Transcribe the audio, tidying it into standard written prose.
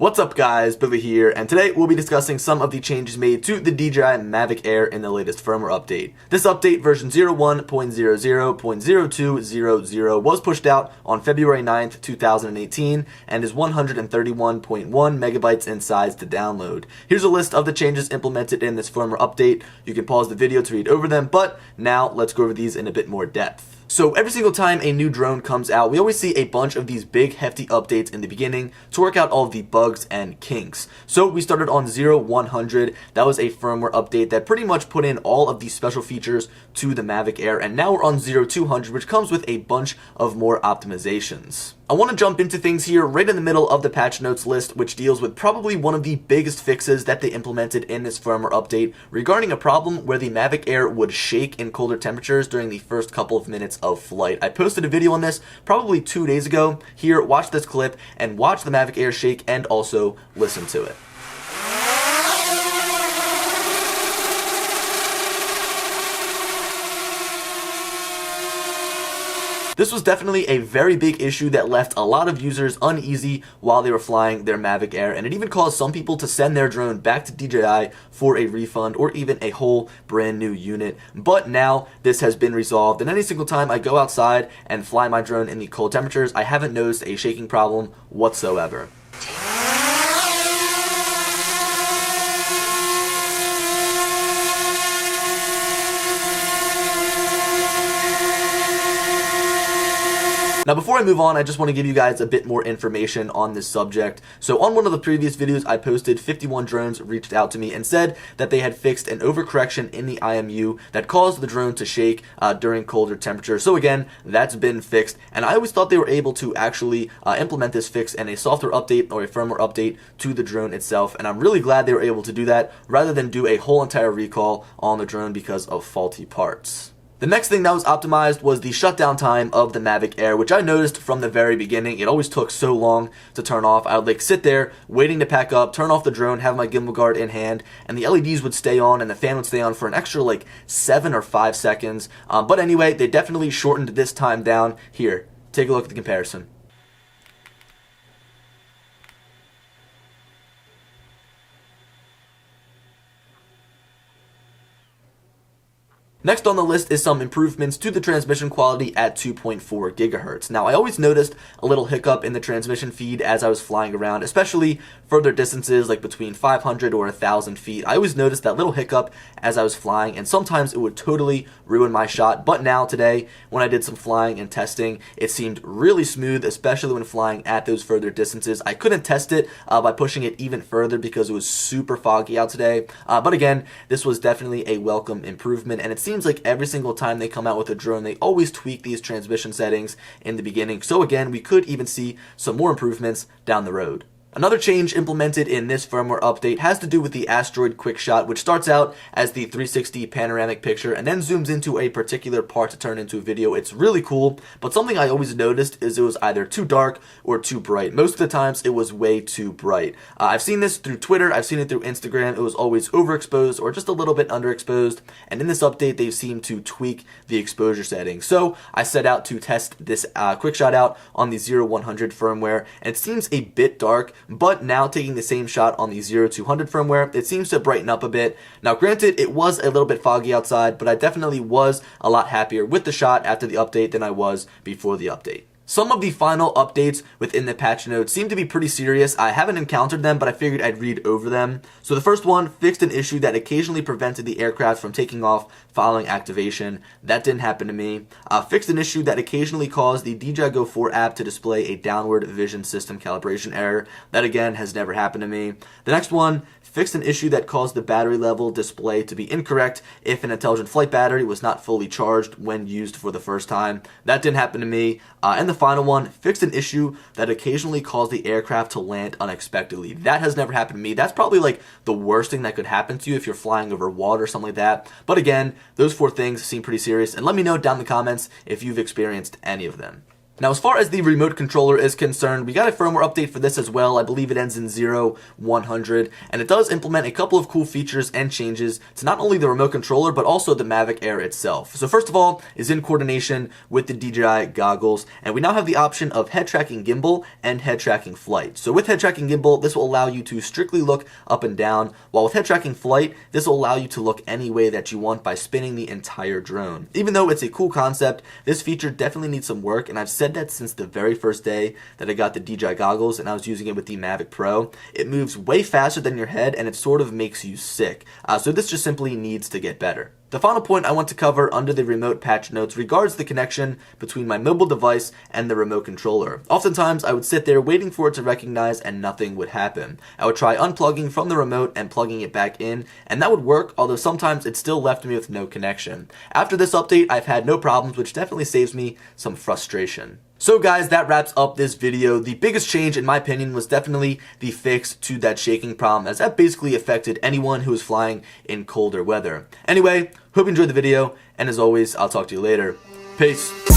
What's up guys, Billy here, and today we'll be discussing some of the changes made to the DJI Mavic Air in the latest firmware update. This update, version 01.00.0200, was pushed out on February 9th, 2018, and is 131.1 megabytes in size to download. Here's a list of the changes implemented in this firmware update. You can pause the video to read over them, but now let's go over these in a bit more depth. So every single time a new drone comes out, we always see a bunch of these big hefty updates in the beginning to work out all of the bugs and kinks. So we started on 0100. That was a firmware update that pretty much put in all of these special features to the Mavic Air, and now we're on 0200, which comes with a bunch of more optimizations. I want to jump into things here right in the middle of the patch notes list, which deals with probably one of the biggest fixes that they implemented in this firmware update regarding a problem where the Mavic Air would shake in colder temperatures during the first couple of minutes of flight. I posted a video on this probably 2 days ago. Here, watch this clip and watch the Mavic Air shake and also listen to it. This was definitely a very big issue that left a lot of users uneasy while they were flying their Mavic Air, and it even caused some people to send their drone back to DJI for a refund or even a whole brand new unit. But now this has been resolved, and any single time I go outside and fly my drone in the cold temperatures, I haven't noticed a shaking problem whatsoever. Now before I move on, I just want to give you guys a bit more information on this subject. So on one of the previous videos I posted, 51 drones reached out to me and said that they had fixed an overcorrection in the IMU that caused the drone to shake during colder temperatures. So again, that's been fixed, and I always thought they were able to actually implement this fix in a software update or a firmware update to the drone itself, and I'm really glad they were able to do that rather than do a whole entire recall on the drone because of faulty parts. The next thing that was optimized was the shutdown time of the Mavic Air, which I noticed from the very beginning. It always took so long to turn off. I would sit there waiting to pack up, turn off the drone, have my gimbal guard in hand, and the LEDs would stay on and the fan would stay on for an extra 7 or 5 seconds. But anyway, they definitely shortened this time down. Here, take a look at the comparison. Next on the list is some improvements to the transmission quality at 2.4 gigahertz. Now, I always noticed a little hiccup in the transmission feed as I was flying around, especially further distances like between 500 or 1,000 feet. I always noticed that little hiccup as I was flying, and sometimes it would totally ruin my shot. But now today, when I did some flying and testing, it seemed really smooth, especially when flying at those further distances. I couldn't test it by pushing it even further because it was super foggy out today. But again, this was definitely a welcome improvement, and it seems like every single time they come out with a drone, they always tweak these transmission settings in the beginning. So again, we could even see some more improvements down the road. Another change implemented in this firmware update has to do with the Asteroid Quickshot, which starts out as the 360 panoramic picture and then zooms into a particular part to turn into a video. It's really cool, but something I always noticed is it was either too dark or too bright. Most of the times it was way too bright. I've seen this through Twitter, I've seen it through Instagram. It was always overexposed or just a little bit underexposed, and in this update they seem to tweak the exposure settings. So I set out to test this Quickshot out on the 0100 firmware, and it seems a bit dark, but now taking the same shot on the 0200 firmware, it seems to brighten up a bit. Now granted, it was a little bit foggy outside, but I definitely was a lot happier with the shot after the update than I was before the update. Some of the final updates within the patch notes seem to be pretty serious. I haven't encountered them, but I figured I'd read over them. So the first one fixed an issue that occasionally prevented the aircraft from taking off following activation. That didn't happen to me. Fixed an issue that occasionally caused the DJI Go 4 app to display a downward vision system calibration error. That again has never happened to me. The next one fixed an issue that caused the battery level display to be incorrect if an intelligent flight battery was not fully charged when used for the first time. That didn't happen to me. And the final one fixed an issue that occasionally caused the aircraft to land unexpectedly. That has never happened to me. That's probably the worst thing that could happen to you if you're flying over water or something like that. But again, those 4 things seem pretty serious, and let me know down in the comments if you've experienced any of them. Now, as far as the remote controller is concerned, we got a firmware update for this as well. I believe it ends in 0100, and it does implement a couple of cool features and changes to not only the remote controller, but also the Mavic Air itself. So first of all, is in coordination with the DJI goggles, and we now have the option of head tracking gimbal and head tracking flight. So with head tracking gimbal, this will allow you to strictly look up and down, while with head tracking flight, this will allow you to look any way that you want by spinning the entire drone. Even though it's a cool concept, this feature definitely needs some work, and I've said that since the very first day that I got the DJI goggles and I was using it with the Mavic Pro. It moves way faster than your head, and it sort of makes you sick. So this just simply needs to get better. The final point I want to cover under the remote patch notes regards the connection between my mobile device and the remote controller. Oftentimes, I would sit there waiting for it to recognize and nothing would happen. I would try unplugging from the remote and plugging it back in, and that would work, although sometimes it still left me with no connection. After this update, I've had no problems, which definitely saves me some frustration. So guys, that wraps up this video. The biggest change in my opinion was definitely the fix to that shaking problem, as that basically affected anyone who was flying in colder weather. Anyway, hope you enjoyed the video, and as always, I'll talk to you later. Peace.